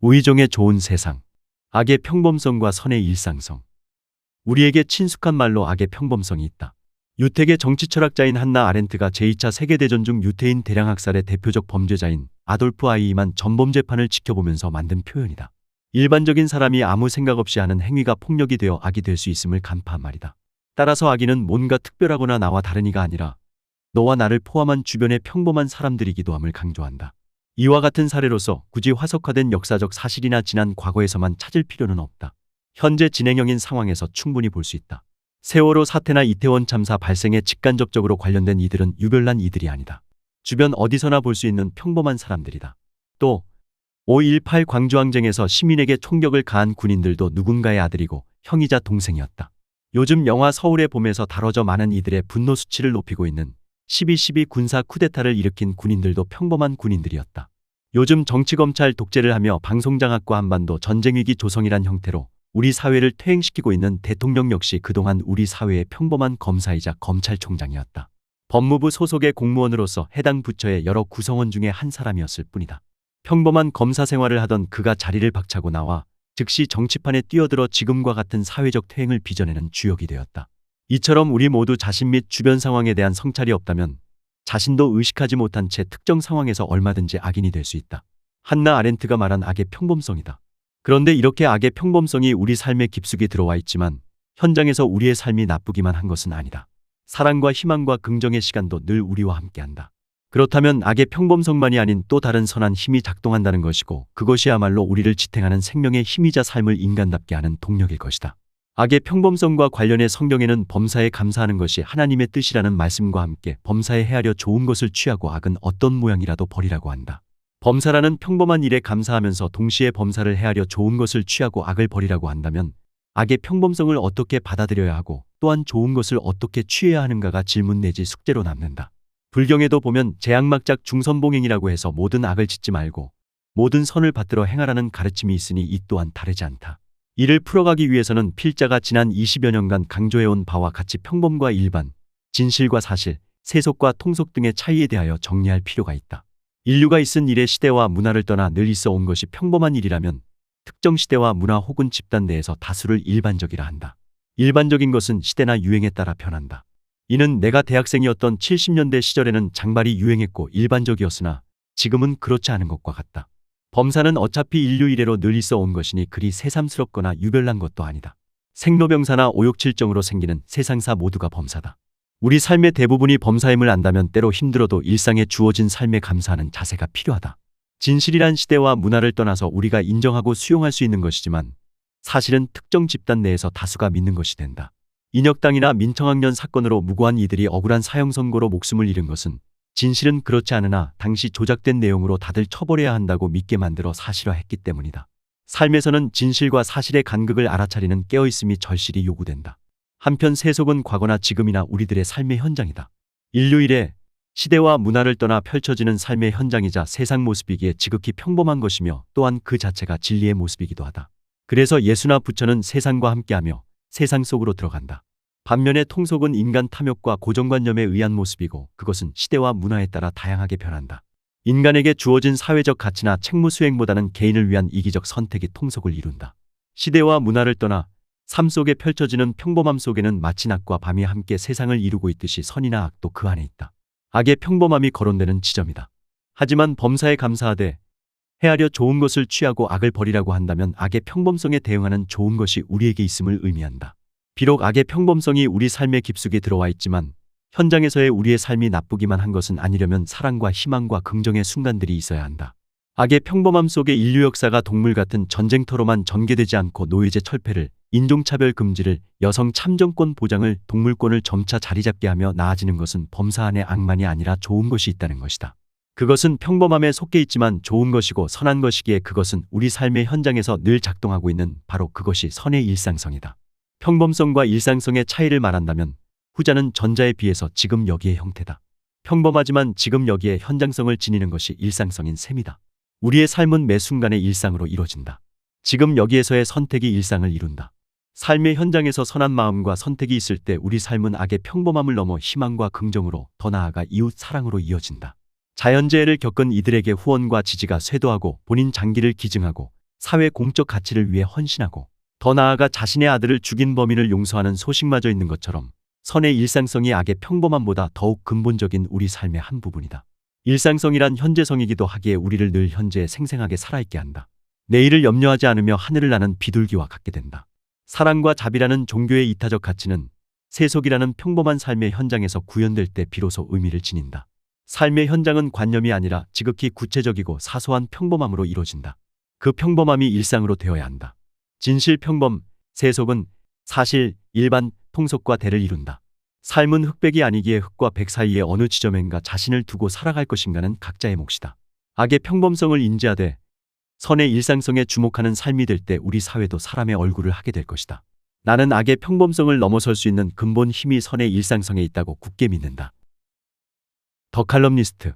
우의정의 좋은 세상. 악의 평범성과 선의 일상성. 우리에게 친숙한 말로 악의 평범성이 있다. 유택의 정치철학자인 한나 아렌트가 제2차 세계대전 중 유태인 대량 학살의 대표적 범죄자인 아돌프 아이히만 전범재판을 지켜보면서 만든 표현이다. 일반적인 사람이 아무 생각 없이 하는 행위가 폭력이 되어 악이 될 수 있음을 간파한 말이다. 따라서 악인은 뭔가 특별하거나 나와 다른 이가 아니라 너와 나를 포함한 주변의 평범한 사람들이기도 함을 강조한다. 이와 같은 사례로서 굳이 화석화된 역사적 사실이나 지난 과거에서만 찾을 필요는 없다. 현재 진행형인 상황에서 충분히 볼 수 있다. 세월호 사태나 이태원 참사 발생에 직간접적으로 관련된 이들은 유별난 이들이 아니다. 주변 어디서나 볼 수 있는 평범한 사람들이다. 또 5.18 광주항쟁에서 시민에게 총격을 가한 군인들도 누군가의 아들이고 형이자 동생이었다. 요즘 영화 서울의 봄에서 다뤄져 많은 이들의 분노 수치를 높이고 있는 12.12 군사 쿠데타를 일으킨 군인들도 평범한 군인들이었다. 요즘 정치검찰 독재를 하며 방송장악과 한반도 전쟁위기 조성이란 형태로 우리 사회를 퇴행시키고 있는 대통령 역시 그동안 우리 사회의 평범한 검사이자 검찰총장이었다. 법무부 소속의 공무원으로서 해당 부처의 여러 구성원 중에 한 사람이었을 뿐이다. 평범한 검사 생활을 하던 그가 자리를 박차고 나와 즉시 정치판에 뛰어들어 지금과 같은 사회적 퇴행을 빚어내는 주역이 되었다. 이처럼 우리 모두 자신 및 주변 상황에 대한 성찰이 없다면 자신도 의식하지 못한 채 특정 상황에서 얼마든지 악인이 될 수 있다. 한나 아렌트가 말한 악의 평범성이다. 그런데 이렇게 악의 평범성이 우리 삶에 깊숙이 들어와 있지만 현장에서 우리의 삶이 나쁘기만 한 것은 아니다. 사랑과 희망과 긍정의 시간도 늘 우리와 함께한다. 그렇다면 악의 평범성만이 아닌 또 다른 선한 힘이 작동한다는 것이고 그것이야말로 우리를 지탱하는 생명의 힘이자 삶을 인간답게 하는 동력일 것이다. 악의 평범성과 관련해 성경에는 범사에 감사하는 것이 하나님의 뜻이라는 말씀과 함께 범사에 헤아려 좋은 것을 취하고 악은 어떤 모양이라도 버리라고 한다. 범사라는 평범한 일에 감사하면서 동시에 범사를 헤아려 좋은 것을 취하고 악을 버리라고 한다면 악의 평범성을 어떻게 받아들여야 하고 또한 좋은 것을 어떻게 취해야 하는가가 질문 내지 숙제로 남는다. 불경에도 보면 제악막작 중선봉행이라고 해서 모든 악을 짓지 말고 모든 선을 받들어 행하라는 가르침이 있으니 이 또한 다르지 않다. 이를 풀어가기 위해서는 필자가 지난 20여 년간 강조해온 바와 같이 평범과 일반, 진실과 사실, 세속과 통속 등의 차이에 대하여 정리할 필요가 있다. 인류가 있은 이래 시대와 문화를 떠나 늘 있어 온 것이 평범한 일이라면 특정 시대와 문화 혹은 집단 내에서 다수를 일반적이라 한다. 일반적인 것은 시대나 유행에 따라 변한다. 이는 내가 대학생이었던 70년대 시절에는 장발이 유행했고 일반적이었으나 지금은 그렇지 않은 것과 같다. 범사는 어차피 인류 이래로 늘 있어 온 것이니 그리 새삼스럽거나 유별난 것도 아니다. 생로병사나 오욕칠정으로 생기는 세상사 모두가 범사다. 우리 삶의 대부분이 범사임을 안다면 때로 힘들어도 일상에 주어진 삶에 감사하는 자세가 필요하다. 진실이란 시대와 문화를 떠나서 우리가 인정하고 수용할 수 있는 것이지만 사실은 특정 집단 내에서 다수가 믿는 것이 된다. 인혁당이나 민청학년 사건으로 무고한 이들이 억울한 사형 선고로 목숨을 잃은 것은 진실은 그렇지 않으나 당시 조작된 내용으로 다들 처벌해야 한다고 믿게 만들어 사실화했기 때문이다. 삶에서는 진실과 사실의 간극을 알아차리는 깨어있음이 절실히 요구된다. 한편 세속은 과거나 지금이나 우리들의 삶의 현장이다. 인류 이래 시대와 문화를 떠나 펼쳐지는 삶의 현장이자 세상 모습이기에 지극히 평범한 것이며 또한 그 자체가 진리의 모습이기도 하다. 그래서 예수나 부처는 세상과 함께하며 세상 속으로 들어간다. 반면에 통속은 인간 탐욕과 고정관념에 의한 모습이고 그것은 시대와 문화에 따라 다양하게 변한다. 인간에게 주어진 사회적 가치나 책무 수행보다는 개인을 위한 이기적 선택이 통속을 이룬다. 시대와 문화를 떠나 삶 속에 펼쳐지는 평범함 속에는 마치 낮과 밤이 함께 세상을 이루고 있듯이 선이나 악도 그 안에 있다. 악의 평범함이 거론되는 지점이다. 하지만 범사에 감사하되 헤아려 좋은 것을 취하고 악을 버리라고 한다면 악의 평범성에 대응하는 좋은 것이 우리에게 있음을 의미한다. 비록 악의 평범성이 우리 삶에 깊숙이 들어와 있지만 현장에서의 우리의 삶이 나쁘기만 한 것은 아니려면 사랑과 희망과 긍정의 순간들이 있어야 한다. 악의 평범함 속에 인류 역사가 동물 같은 전쟁터로만 전개되지 않고 노예제 철폐를, 인종차별 금지를, 여성 참정권 보장을, 동물권을 점차 자리잡게 하며 나아지는 것은 범사 안에 악만이 아니라 좋은 것이 있다는 것이다. 그것은 평범함에 속해 있지만 좋은 것이고 선한 것이기에 그것은 우리 삶의 현장에서 늘 작동하고 있는 바로 그것이 선의 일상성이다. 평범성과 일상성의 차이를 말한다면 후자는 전자에 비해서 지금 여기의 형태다. 평범하지만 지금 여기에 현장성을 지니는 것이 일상성인 셈이다. 우리의 삶은 매 순간의 일상으로 이루어진다. 지금 여기에서의 선택이 일상을 이룬다. 삶의 현장에서 선한 마음과 선택이 있을 때 우리 삶은 악의 평범함을 넘어 희망과 긍정으로 더 나아가 이웃 사랑으로 이어진다. 자연재해를 겪은 이들에게 후원과 지지가 쇄도하고 본인 장기를 기증하고 사회 공적 가치를 위해 헌신하고 더 나아가 자신의 아들을 죽인 범인을 용서하는 소식마저 있는 것처럼 선의 일상성이 악의 평범함보다 더욱 근본적인 우리 삶의 한 부분이다. 일상성이란 현재성이기도 하기에 우리를 늘 현재에 생생하게 살아있게 한다. 내일을 염려하지 않으며 하늘을 나는 비둘기와 같게 된다. 사랑과 자비라는 종교의 이타적 가치는 세속이라는 평범한 삶의 현장에서 구현될 때 비로소 의미를 지닌다. 삶의 현장은 관념이 아니라 지극히 구체적이고 사소한 평범함으로 이루어진다. 그 평범함이 일상으로 되어야 한다. 진실 평범, 세속은 사실, 일반, 통속과 대를 이룬다. 삶은 흑백이 아니기에 흑과 백 사이의 어느 지점엔가 자신을 두고 살아갈 것인가는 각자의 몫이다. 악의 평범성을 인지하되 선의 일상성에 주목하는 삶이 될 때 우리 사회도 사람의 얼굴을 하게 될 것이다. 나는 악의 평범성을 넘어설 수 있는 근본 힘이 선의 일상성에 있다고 굳게 믿는다. 더 칼럼니스트